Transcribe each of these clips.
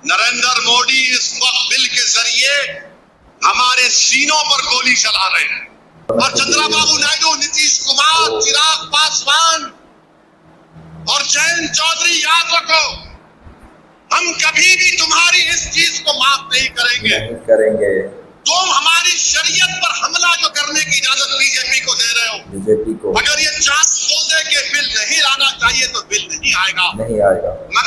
नरेंद्र मोदी इस वक्त बिल के जरिए हमारे सीनों पर गोली चला रहे हैं और चंद्रबाबू नायडू, नीतीश कुमार, चिराग पासवान और जयंत चौधरी, याद रखो, हम कभी भी तुम्हारी इस चीज को माफ नहीं करेंगे। तुम हमारी शरीयत पर हमला जो करने की इजाजत बीजेपी को दे रहे हो, बीजेपी को अगर ये चांस बोल दे कि बिल नहीं लाना चाहिए तो बिल नहीं आएगा।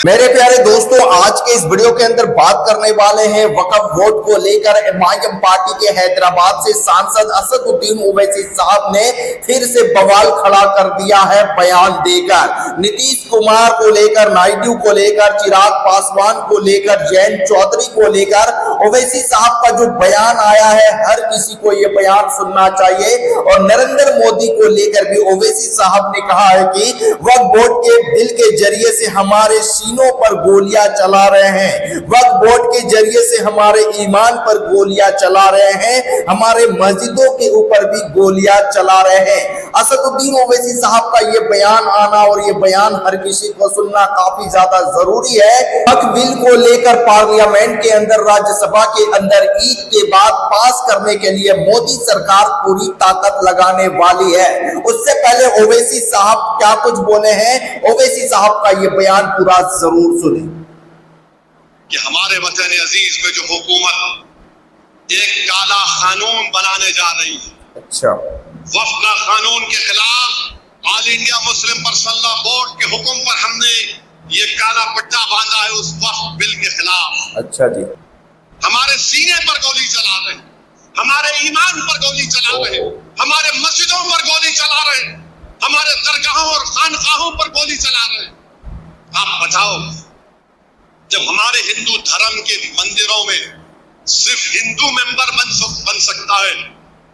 मेरे प्यारे दोस्तों, आज के इस वीडियो के अंदर बात करने वाले हैं वक्फ बोर्ड को लेकर। एमआईएम पार्टी के हैदराबाद से सांसद असदुद्दीन ओवैसी साहब ने फिर से बवाल खड़ा कर दिया है बयान देकर। नीतीश कुमार को लेकर, नायडू को लेकर, चिराग पासवान को लेकर, जयंत चौधरी को लेकर ओवैसी साहब का जो बयान आया है, हर किसी को यह बयान सुनना चाहिए। और नरेंद्र मोदी को लेकर भी ओवैसी साहब ने कहा है कि वक्फ बोर्ड के बिल के जरिए से हमारे सीनों पर गोलियां चला रहे हैं, वक्फ बोर्ड के जरिए से हमारे ईमान पर गोलियां चला रहे हैं, हमारे मस्जिदों के ऊपर भी गोलियां चला रहे हैं। असदुद्दीन ओवैसी साहब का यह बयान आना और यह बयान हर किसी को सुनना काफी ज्यादा जरूरी है। वक्फ बिल को लेकर पार्लियामेंट के अंदर, राज्यसभा के अंदर ईद के बाद पास करने के लिए मोदी सरकार पूरी ताकत लगाने वाली है। उससे पहले ओवैसी साहब क्या कुछ बोले हैं, ओवैसी साहब का यह बयान पूरा जरूर सुने। कि हमारे वतन अजीज में जो हुकूमत एक काला कानून बनाने जा रही है, अच्छा, वक्फ का कानून के खिलाफ all India Muslim personal law board के हुक्म पर हमने ये काला पट्टा बांधा है उस वक्फ बिल के खिलाफ। अच्छा जी, हमारे सीने पर गोली चला रहे हैं, हमारे ईमान पर गोली चला रहे हैं, हमारे मस्जिदों पर गोली चला रहे हैं, हमारे दरगाहों और खानकाहों पर गोली चला रहे हैं। आप बताओ, जब हमारे हिंदू धर्म के मंदिरों में सिर्फ हिंदू मेंबर बन सकता है,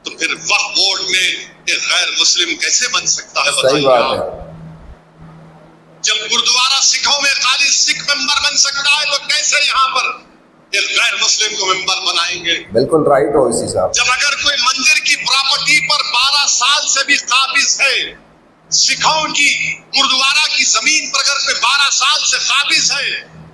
तो फिर वक्फ बोर्ड में एक गैर मुस्लिम कैसे बन सकता है? सही बात है। जब गुरुद्वारा सिखों में खाली सिख मेंबर बन सकता है, तो कैसे यहाँ पर एक गैर मुस्लिम को मेंबर बनाएंगे? बिल्कुल राइट हो इसी साहब। जब अगर कोई मंदिर की प्रॉपर्टी पर 12 साल से भी काबिज है, सिखों की गुरुद्वारा की जमीन पर अगर कोई 12 साल से काबिज है,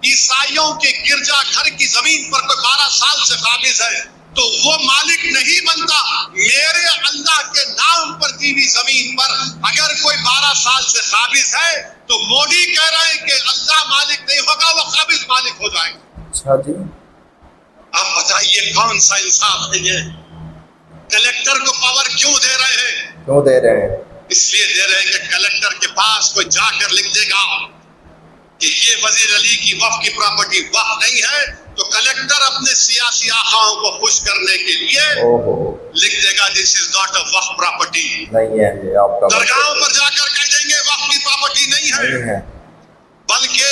ईसाइयों के गिरजा घर की जमीन पर कोई 12 साल से काबिज है, तो वो मालिक नहीं बनता। मेरे अल्लाह के नाम पर दी हुई जमीन पर अगर कोई 12 साल से काबिज है, तो मोदी कह रहे हैं कि अल्लाह मालिक नहीं होगा, वो काबिज मालिक हो जाएगा। अच्छा जी, आप बताइए कौन सा इंसाफ है ये? कलेक्टर को पावर क्यों दे रहे हैं? क्यों दे रहे हैं? इसलिए दे रहे हैं कि कलेक्टर के पास कोई जाकर लिख देगा कि ये वजीर अली की वक्फ की प्रॉपर्टी वक्फ नहीं है, तो कलेक्टर अपने सियासी आकाओं को खुश करने के लिए लिख देगा this is not a Waqf property. नहीं है ये आपका। दरगाहों पर जाकर कह देंगे वक्फ की प्रॉपर्टी नहीं है। बल्कि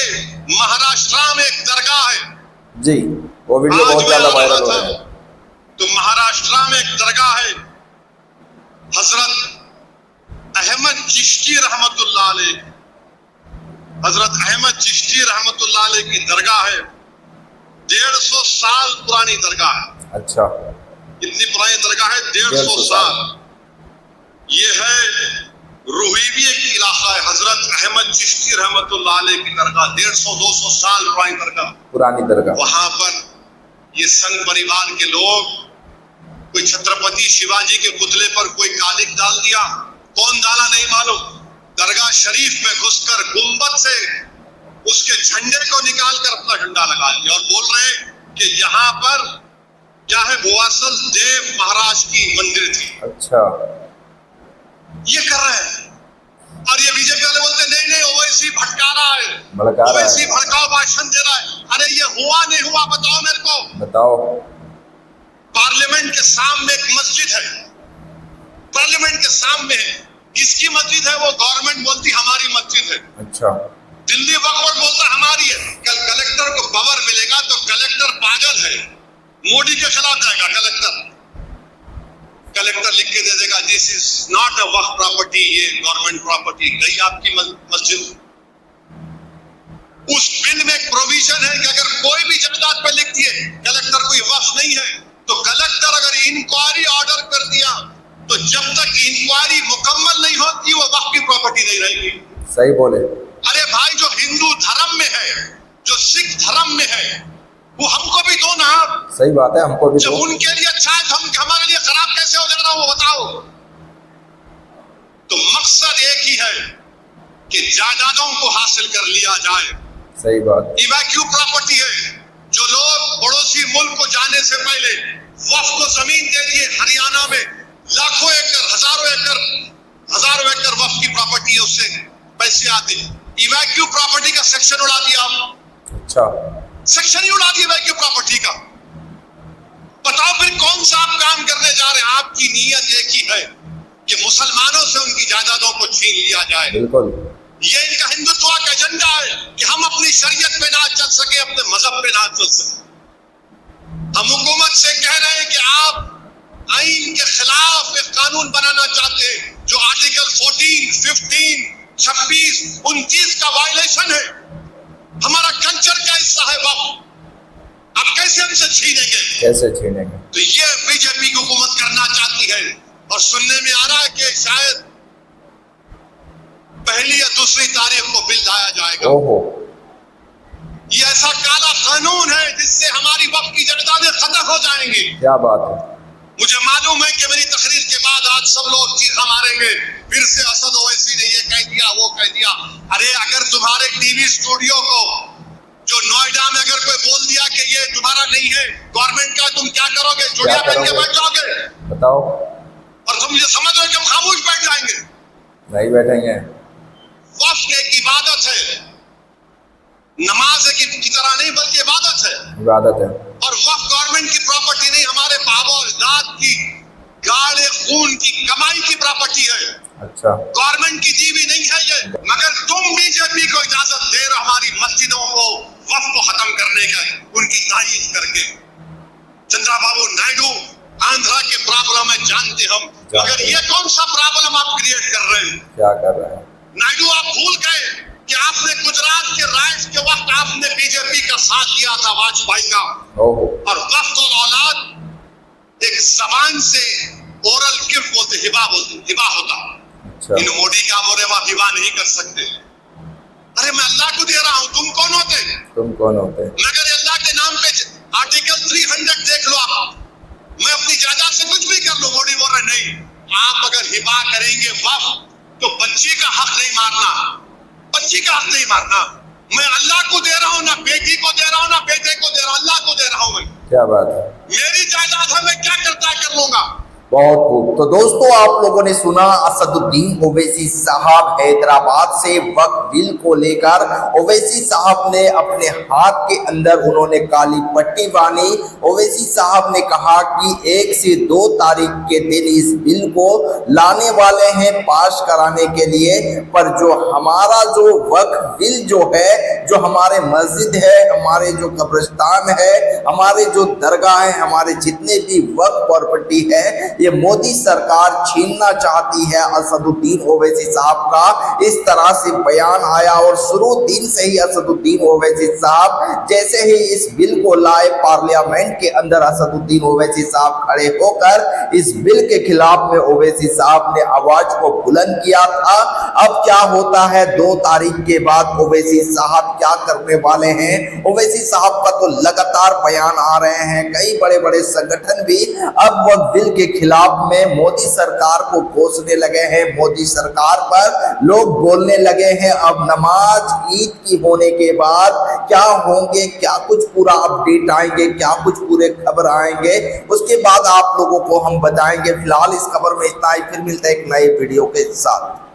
महाराष्ट्र में एक दरगाह है जी, वो वीडियो बहुत ज्यादा वायरल हो रहा है। तो महाराष्ट्र में एक दरगाह है, हजरत अहमद चिश्ती रहमतुल्लाह अलैह, हजरत अहमद चिश्ती रहमतुल्लाह अलैह की दरगाह है। 150 साल पुरानी दरगाह है। अच्छा, कितनी पुरानी दरगाह है? 150 साल। ये है रूहीबी एक इलाका है, हजरत अहमद चिश्ती रहमतुल्लाह अलैह की दरगाह, 150-200 साल पुरानी दरगाह। वहां पर ये संघ परिवार के लोग, कोई छत्रपति शिवाजी के पुतले पर कोई कालिक डाल दिया, कौन डाला नहीं मालूम, दरगाह शरीफ में घुसकर गुंबद से उसके झंडे को निकालकर अपना झंडा लगा लिया और बोल रहे कि यहाँ पर क्या है, भुवासल देव महाराज की मंदिर थी। अच्छा, ये कर रहे हैं। और ये बीजेपी वाले बोलते नहीं ओवैसी भटका रहा है, ओवैसी भड़काऊ भाषण दे रहा है। अरे ये हुआ नहीं हुआ बताओ मेरे को, बताओ। पार्लियामेंट के सामने एक मस्जिद है, पार्लियामेंट के सामने है, किसकी मस्जिद है? वो गवर्नमेंट बोलती हमारी मस्जिद है। अच्छा, दिल्ली वक्फ बोर्ड बोलता हमारी है। कल कलेक्टर को पावर मिलेगा तो कलेक्टर पागल है, मोदी के खिलाफ जाएगा कलेक्टर लिख के दे देगा this is not a Waqf property, ये गवर्नमेंट प्रॉपर्टी। गई आपकी मस्जिद। उस बिल में एक प्रोविजन है कि अगर कोई भी जायदाद पे लिख दिए कलेक्टर कोई वक्फ नहीं है, तो कलेक्टर अगर इंक्वायरी ऑर्डर कर दिया, तो जब तक इंक्वायरी मुकम्मल नहीं होती वो वक्फ की प्रॉपर्टी नहीं रहेगी। सही बोले। अरे भाई, जो हिंदू धर्म में है, जो सिख धर्म में है, सही बात है, हमको भी जब तो उनके लिए अच्छा है तो हमारे लिए खराब कैसे हो जाएगा वो बताओ। तो मकसद एक ही है कि जायदादों को हासिल कर लिया जाए। सही बात। इवैक्यू प्रॉपर्टी है, जो लोग पड़ोसी मुल्क को जाने से पहले वक्फ को जमीन दे दिए। हरियाणा में लाखों एकड़, हजारों एकड़ वक्फ की प्रॉपर्टी है, उससे पैसे आते। इवैक्यू प्रॉपर्टी का सेक्शन उड़ा दिया आप। अच्छा, सेक्शन ही उड़ा दिया इवैक्यू प्रॉपर्टी का। बताओ फिर कौन सा आप काम करने जा रहे हैं? आपकी नीयत एक ही है कि मुसलमानों से उनकी जायदादों को छीन लिया जाए। बिल्कुल। ये इनका हिंदुत्व का एजेंडा है कि हम अपनी शरीयत पे ना चल सके, अपने मजहब पे ना चल सके। हम हुकूमत से कह रहे हैं कि आप आइन के खिलाफ एक कानून बनाना चाहते हैं जो आर्टिकल 14, 15, 26, 29 का वायलेशन है। हमारा कल्चर का हिस्सा है वक्त। आप कैसे हमसे छीनेंगे? कैसे छीनेंगे? तो ये बीजेपी की हुकूमत करना चाहती है। और सुनने में आ रहा है कि शायद पहली या दूसरी तारीख को बिल लाया जाएगा। ओहो, ये ऐसा काला कानून है जिससे हमारी वक्त की जायदादें खत्म हो जाएंगी। क्या बात है। मुझे मालूम है कि मेरी तकरीर के बाद आज सब लोग चीखा मारेंगे, फिर से असद ओवैसी ने ये कह दिया, वो कह दिया। अरे अगर तुम्हारे टीवी स्टूडियो को जो नोएडा में अगर कोई बोल दिया कि ये तुम्हारा नहीं है, गवर्नमेंट का, तुम क्या करोगे? चुड़िया पहन के बैठ जाओगे? बताओ। और तुम ये समझ रहे हो कि हम खामोश बैठ जाएंगे? नहीं बैठेंगे। वक्फ एक इबादत है, नमाज की तरह नहीं बल्कि इबादत है। इबादत है। और वक्फ गवर्नमेंट की प्रॉपर्टी नहीं, हमारे बाबा और अजदाद की गाढ़े खून की कमाई की प्रॉपर्टी है। अच्छा, गवर्नमेंट की दी भी नहीं है ये। मगर तुम बीजेपी को इजाजत दे रहे हो हमारी मस्जिदों को वक्फ को खत्म करने का, उनकी तारीफ करके। चंद्रबाबू नायडू आंध्रा के प्रॉब्लम है, जानते हम, मगर ये कौन सा प्रॉब्लम आप क्रिएट कर रहे हैं? क्या कर रहे हैं नायडू? आप भूल गए कि आपने गुजरात के राइट्स के वक्त आपने बीजेपी का साथ दिया था, वाजपेयी का। ओहो। और वक्त और औलाद एक जबान से ओरल गिफ्ट बोलते, हिबा बोलते, हिबा होता। अच्छा। इन मोदी का बोले आप हिबा नहीं कर सकते। अरे मैं अल्लाह को दे रहा हूं, तुम कौन होते? तुम कौन होते? मगर अल्लाह के नाम पे आर्टिकल 300 देख लो आप। मैं अपनी जायदाद से कुछ भी कर लूं, मोदी बोल रहे नहीं, आप अगर हिबा करेंगे वक्त तो बच्ची का हक नहीं मारना, बच्ची का हक नहीं मारना। मैं अल्लाह को दे रहा हूं, ना बेटी को दे रहा हूं, ना बेटे को दे रहा हूं, अल्लाह को दे रहा हूं मैं। क्या बात है। मेरी जायदाद है, मैं क्या करता कर लूंगा। बहुत खूब। तो दोस्तों, आप लोगों ने सुना असदुद्दीन ओवैसी साहब हैदराबाद से वक्फ बिल को लेकर ओवैसी साहब ने अपने हाथ के अंदर उन्होंने काली पट्टी बांधी। ओवैसी साहब ने कहा कि 1 से 2 तारीख के दिन इस बिल को लाने वाले हैं पास कराने के लिए। पर जो हमारा जो वक्फ बिल जो है, जो हमारे मस्जिद है, हमारे जो कब्रिस्तान है, हमारे जो दरगाह है, हमारे जितने भी वक्फ प्रॉपर्टी है, ये मोदी सरकार छीनना चाहती है। असदुद्दीन ओवैसी साहब का इस तरह से बयान आया और शुरू दिन से ही असदुद्दीन ओवैसी साहब जैसे ही इस बिल को लाए पार्लियामेंट के अंदर, असदुद्दीन ओवैसी साहब खड़े होकर इस बिल के खिलाफ में ओवैसी साहब ने आवाज को बुलंद किया था। अब क्या होता है 2 तारीख के बाद ओवैसी साहब क्या करने वाले हैं? ओवैसी साहब का तो लगातार बयान आ रहे हैं, कई बड़े बड़े संगठन भी अब वह बिल के खिलाफ में मोदी सरकार को कोसने लगे हैं, मोदी सरकार पर लोग बोलने लगे हैं। अब नमाज ईद की होने के बाद क्या होंगे, क्या कुछ पूरा अपडेट आएंगे, क्या कुछ पूरे खबर आएंगे, उसके बाद आप लोगों को हम बताएंगे। फिलहाल इस खबर में इतना ही, फिर मिलता है एक नए वीडियो के साथ।